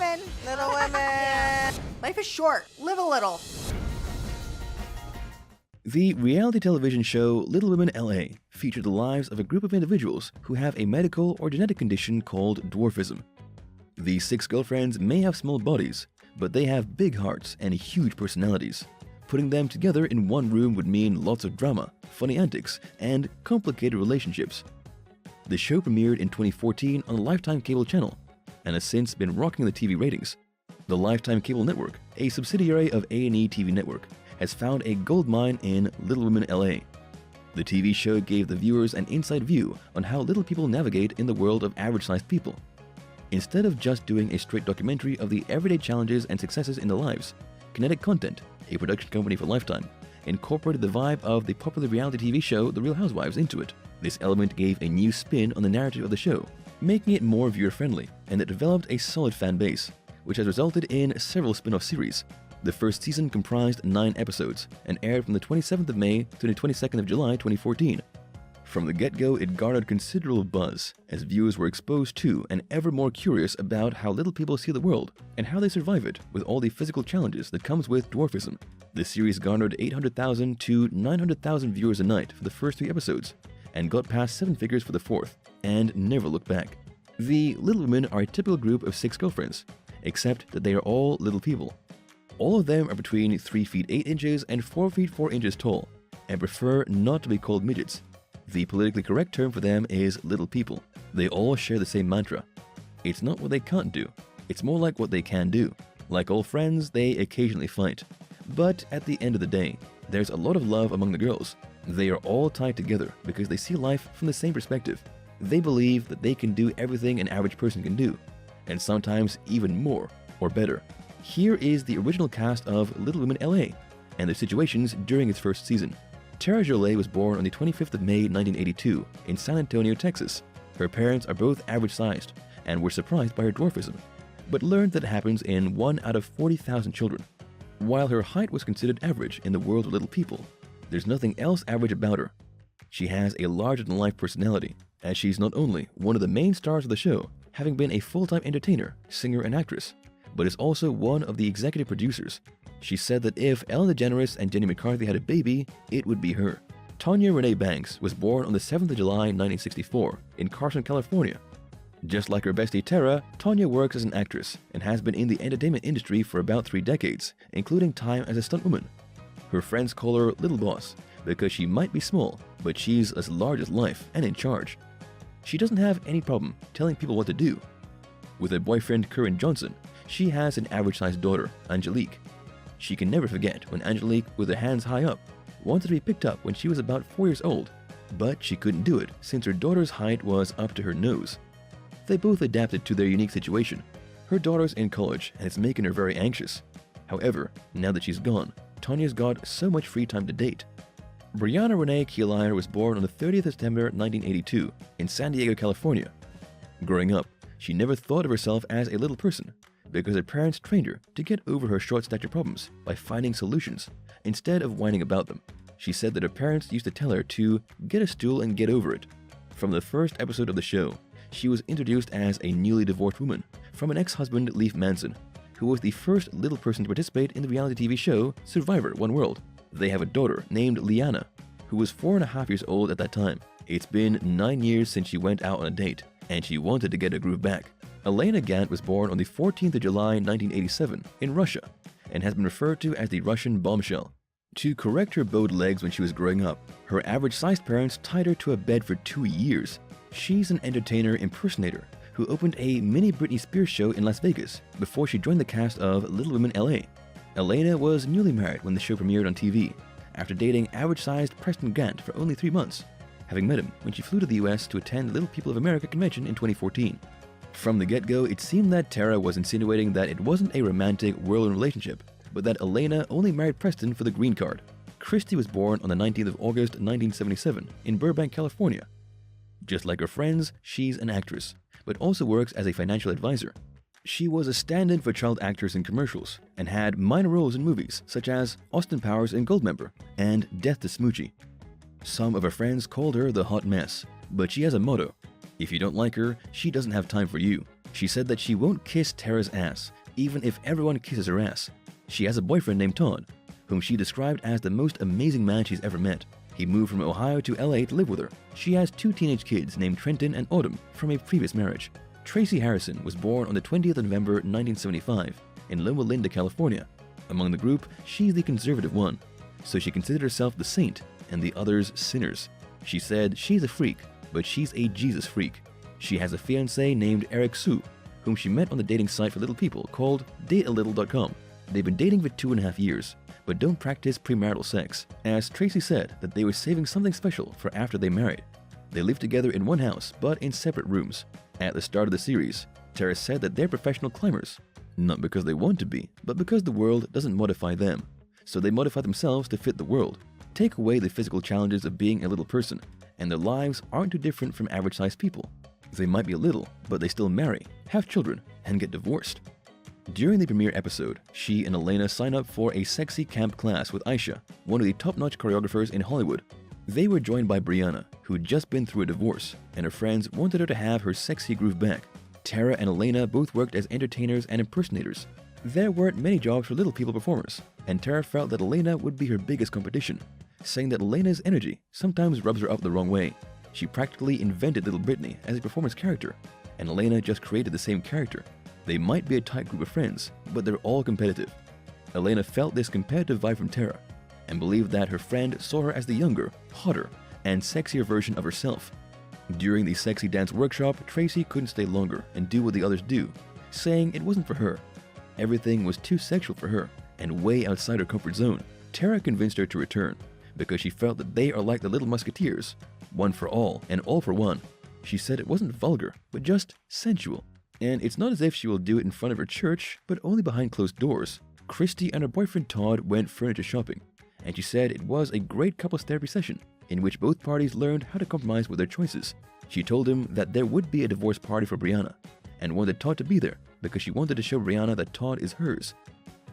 women. Little women. Life is short. Live a little. The reality television show Little Women LA featured the lives of a group of individuals who have a medical or genetic condition called dwarfism. These 6 girlfriends may have small bodies, but they have big hearts and huge personalities. Putting them together in one room would mean lots of drama, funny antics, and complicated relationships. The show premiered in 2014 on the Lifetime cable channel and has since been rocking the TV ratings. The Lifetime Cable Network, a subsidiary of A&E TV Network, has found a gold mine in Little Women LA. The TV show gave the viewers an inside view on how little people navigate in the world of average-sized people. Instead of just doing a straight documentary of the everyday challenges and successes in their lives, Kinetic Content, a production company for Lifetime, incorporated the vibe of the popular reality TV show The Real Housewives into it. This element gave a new spin on the narrative of the show, making it more viewer-friendly, and it developed a solid fan base, which has resulted in several spin-off series. The first season comprised 9 episodes and aired from the 27th of May to the 22nd of July 2014. From the get-go, it garnered considerable buzz as viewers were exposed to and ever more curious about how little people see the world and how they survive it with all the physical challenges that comes with dwarfism. The series garnered 800,000 to 900,000 viewers a night for the first 3 episodes and got past 7 figures for the 4th and never looked back. The Little Women are a typical group of 6 girlfriends, except that they are all little people. All of them are between 3 feet 8 inches and 4 feet 4 inches tall and prefer not to be called midgets. The politically correct term for them is little people. They all share the same mantra. It's not what they can't do, it's more like what they can do. Like all friends, they occasionally fight. But at the end of the day, there's a lot of love among the girls. They are all tied together because they see life from the same perspective. They believe that they can do everything an average person can do, and sometimes even more or better. Here is the original cast of Little Women LA and their situations during its first season. Tara Jolet was born on the 25th of May 1982 in San Antonio, Texas. Her parents are both average-sized and were surprised by her dwarfism, but learned that it happens in 1 out of 40,000 children. While her height was considered average in the world of little people, there's nothing else average about her. She has a larger-than-life personality, as she's not only one of the main stars of the show, having been a full-time entertainer, singer, and actress, but is also one of the executive producers. She said that if Ellen DeGeneres and Jenny McCarthy had a baby, it would be her. Tanya Renee Banks was born on the 7th of July 1964 in Carson, California. Just like her bestie Tara, Tanya works as an actress and has been in the entertainment industry for about 3 decades, including time as a stuntwoman. Her friends call her Little Boss because she might be small, but she's as large as life and in charge. She doesn't have any problem telling people what to do. With her boyfriend Curran Johnson, she has an average-sized daughter, Angelique. She can never forget when Angelique, with her hands high up, wanted to be picked up when she was about 4 years old, but she couldn't do it since her daughter's height was up to her nose. They both adapted to their unique situation. Her daughter's in college and it's making her very anxious. However, now that she's gone, Tanya's got so much free time to date. Brianna Renee Keyliar was born on the 30th of September 1982 in San Diego, California. Growing up, she never thought of herself as a little person because her parents trained her to get over her short stature problems by finding solutions instead of whining about them. She said that her parents used to tell her to get a stool and get over it. From the first episode of the show, she was introduced as a newly divorced woman from an ex-husband, Leif Manson, who was the first little person to participate in the reality TV show Survivor One World. They have a daughter named Liana, who was 4.5 years old at that time. It's been 9 years since she went out on a date, and she wanted to get her groove back. Elena Gant was born on the 14th of July 1987 in Russia and has been referred to as the Russian bombshell. To correct her bowed legs when she was growing up, her average-sized parents tied her to a bed for 2 years. She's an entertainer impersonator who opened a mini Britney Spears show in Las Vegas before she joined the cast of Little Women LA. Elena was newly married when the show premiered on TV, after dating average-sized Preston Gant for only 3 months, having met him when she flew to the US to attend the Little People of America convention in 2014. From the get-go, it seemed that Tara was insinuating that it wasn't a romantic whirlwind relationship, but that Elena only married Preston for the green card. Christy was born on the 19th of August 1977 in Burbank, California. Just like her friends, she's an actress, but also works as a financial advisor. She was a stand-in for child actors in commercials and had minor roles in movies such as Austin Powers in Goldmember and Death to Smoochie. Some of her friends called her the hot mess, but she has a motto: if you don't like her, she doesn't have time for you. She said that she won't kiss Tara's ass, even if everyone kisses her ass. She has a boyfriend named Todd, whom she described as the most amazing man she's ever met. He moved from Ohio to LA to live with her. She has 2 teenage kids named Trenton and Autumn from a previous marriage. Tracy Harrison was born on the 20th of November 1975 in Loma Linda, California. Among the group, she's the conservative one, so she considered herself the saint and the others sinners. She said she's a freak, but she's a Jesus freak. She has a fiancé named Eric Sue, whom she met on the dating site for little people called datealittle.com. They've been dating for 2.5 years, but don't practice premarital sex, as Tracy said that they were saving something special for after they married. They live together in one house, but in separate rooms. At the start of the series, Tara said that they're professional climbers, not because they want to be, but because the world doesn't modify them. So they modify themselves to fit the world. Take away the physical challenges of being a little person, and their lives aren't too different from average-sized people. They might be little, but they still marry, have children, and get divorced. During the premiere episode, she and Elena sign up for a sexy camp class with Aisha, one of the top-notch choreographers in Hollywood. They were joined by Brianna, who had just been through a divorce, and her friends wanted her to have her sexy groove back. Tara and Elena both worked as entertainers and impersonators. There weren't many jobs for little people performers, and Tara felt that Elena would be her biggest competition, saying that Elena's energy sometimes rubs her up the wrong way. She practically invented Little Brittany as a performance character, and Elena just created the same character. They might be a tight group of friends, but they're all competitive. Elena felt this competitive vibe from Tara, and believed that her friend saw her as the younger, hotter, and sexier version of herself. During the sexy dance workshop, Tracy couldn't stay longer and do what the others do, saying it wasn't for her. Everything was too sexual for her, and way outside her comfort zone. Tara convinced her to return, because she felt that they are like the Little Musketeers, one for all and all for one. She said it wasn't vulgar, but just sensual. And it's not as if she will do it in front of her church, but only behind closed doors. Christy and her boyfriend Todd went furniture shopping, and she said it was a great couples therapy session in which both parties learned how to compromise with their choices. She told him that there would be a divorce party for Brianna, and wanted Todd to be there because she wanted to show Brianna that Todd is hers.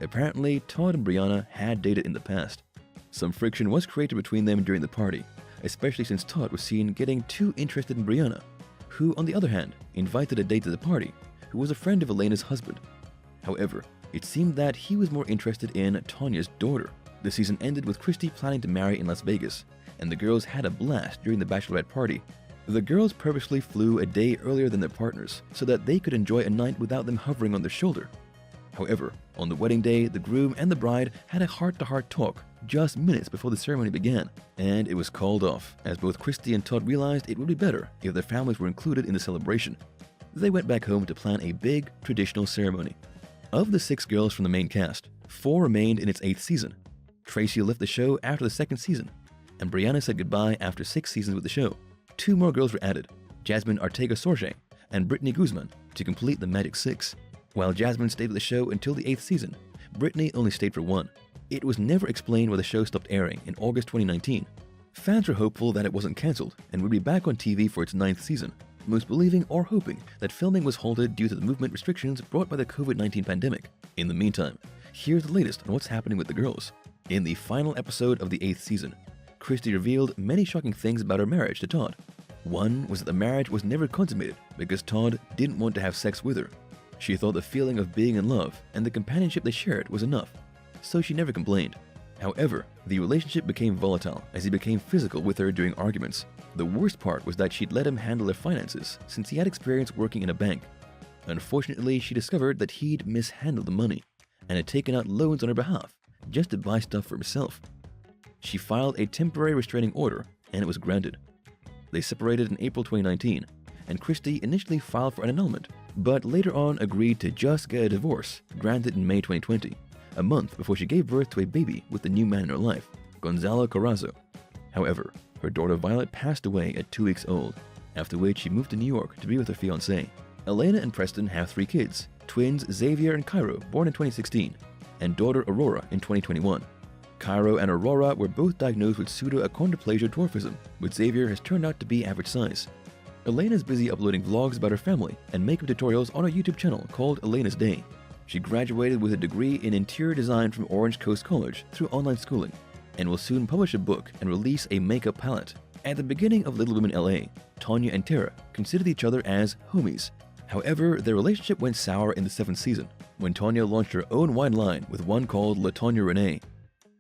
Apparently, Todd and Brianna had dated in the past. Some friction was created between them during the party, especially since Todd was seen getting too interested in Brianna, who, on the other hand, invited a date to the party, who was a friend of Elena's husband. However, it seemed that he was more interested in Tanya's daughter. The season ended with Christy planning to marry in Las Vegas, and the girls had a blast during the bachelorette party. The girls purposely flew a day earlier than their partners so that they could enjoy a night without them hovering on their shoulder. However, on the wedding day, the groom and the bride had a heart-to-heart talk just minutes before the ceremony began, and it was called off, as both Christy and Todd realized it would be better if their families were included in the celebration. They went back home to plan a big, traditional ceremony. Of the 6 girls from the main cast, 4 remained in its 8th season. Tracy left the show after the 2nd season, and Brianna said goodbye after 6 seasons with the show. 2 more girls were added, Jasmine Ortega-Sorge and Brittany Guzman, to complete the magic 6. While Jasmine stayed with the show until the 8th season, Brittany only stayed for 1. It was never explained why the show stopped airing in August 2019. Fans were hopeful that it wasn't cancelled and would be back on TV for its 9th season, most believing or hoping that filming was halted due to the movement restrictions brought by the COVID-19 pandemic. In the meantime, here's the latest on what's happening with the girls. In the final episode of the 8th season, Christy revealed many shocking things about her marriage to Todd. One was that the marriage was never consummated because Todd didn't want to have sex with her. She thought the feeling of being in love and the companionship they shared was enough, so she never complained. However, the relationship became volatile as he became physical with her during arguments. The worst part was that she'd let him handle their finances since he had experience working in a bank. Unfortunately, she discovered that he'd mishandled the money and had taken out loans on her behalf just to buy stuff for himself. She filed a temporary restraining order and it was granted. They separated in April 2019, and Christy initially filed for an annulment, but later on agreed to just get a divorce granted in May 2020, a month before she gave birth to a baby with the new man in her life, Gonzalo Carrazzo. However, her daughter Violet passed away at 2 weeks old, after which she moved to New York to be with her fiancé. Elena and Preston have 3 kids, twins Xavier and Cairo, born in 2016, and daughter Aurora in 2021. Cairo and Aurora were both diagnosed with pseudoachondroplasia dwarfism, which Xavier has turned out to be average size. Elena is busy uploading vlogs about her family and makeup tutorials on her YouTube channel called Elena's Day. She graduated with a degree in interior design from Orange Coast College through online schooling, and will soon publish a book and release a makeup palette. At the beginning of Little Women LA, Tanya and Tara considered each other as homies. However, their relationship went sour in the 7th season, when Tanya launched her own wine line with one called La Tanya Renee.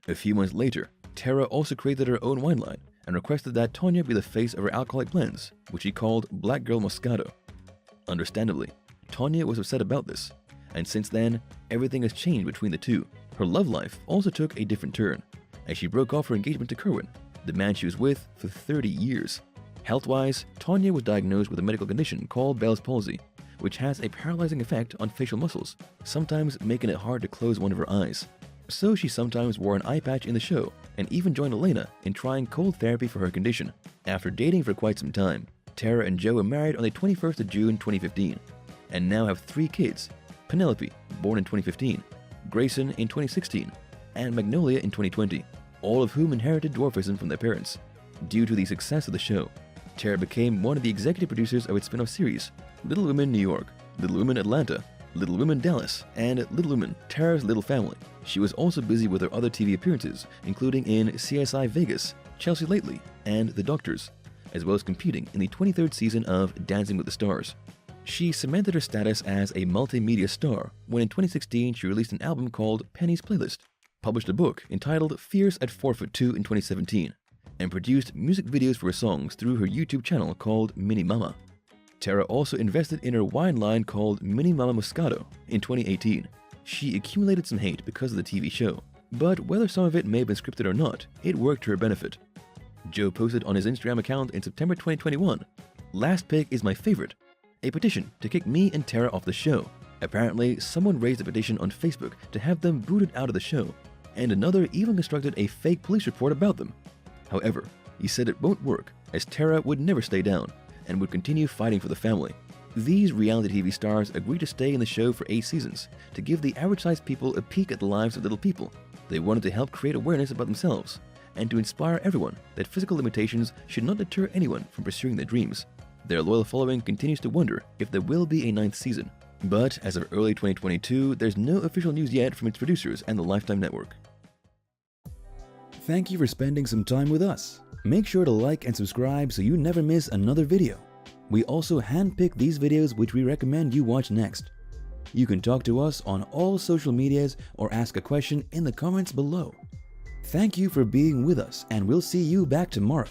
A few months later, Tara also created her own wine line and requested that Tanya be the face of her alcoholic blends, which she called Black Girl Moscato. Understandably, Tanya was upset about this, and since then, everything has changed between the two. Her love life also took a different turn, as she broke off her engagement to Kerwin, the man she was with for 30 years. Health-wise, Tanya was diagnosed with a medical condition called Bell's palsy, which has a paralyzing effect on facial muscles, sometimes making it hard to close one of her eyes. So she sometimes wore an eye patch in the show, and even joined Elena in trying cold therapy for her condition. After dating for quite some time, Tara and Joe were married on the 21st of June 2015, and now have 3 kids: Penelope, born in 2015, Grayson in 2016, and Magnolia in 2020, all of whom inherited dwarfism from their parents. Due to the success of the show, Tara became one of the executive producers of its spin-off series, Little Women New York, Little Women Atlanta, Little Women Dallas, and Little Women Tara's Little Family. She was also busy with her other TV appearances, including in CSI Vegas, Chelsea Lately, and The Doctors, as well as competing in the 23rd season of Dancing with the Stars. She cemented her status as a multimedia star when in 2016 she released an album called Penny's Playlist, published a book entitled Fierce at 4'2" in 2017, and produced music videos for her songs through her YouTube channel called Mini Mama. Tara also invested in her wine line called Mini Mama Moscato in 2018. She accumulated some hate because of the TV show, but whether some of it may have been scripted or not, it worked to her benefit. Joe posted on his Instagram account in September 2021, "Last pick is my favorite. A petition to kick me and Tara off the show. Apparently, someone raised a petition on Facebook to have them booted out of the show, and another even constructed a fake police report about them. However, he said it won't work, as Tara would never stay down and would continue fighting for the family." These reality TV stars agreed to stay in the show for 8 seasons to give the average-sized people a peek at the lives of little people. They wanted to help create awareness about themselves and to inspire everyone that physical limitations should not deter anyone from pursuing their dreams. Their loyal following continues to wonder if there will be a 9th season. But as of early 2022, there's no official news yet from its producers and the Lifetime Network. Thank you for spending some time with us. Make sure to like and subscribe so you never miss another video. We also handpick these videos which we recommend you watch next. You can talk to us on all social medias or ask a question in the comments below. Thank you for being with us, and we'll see you back tomorrow.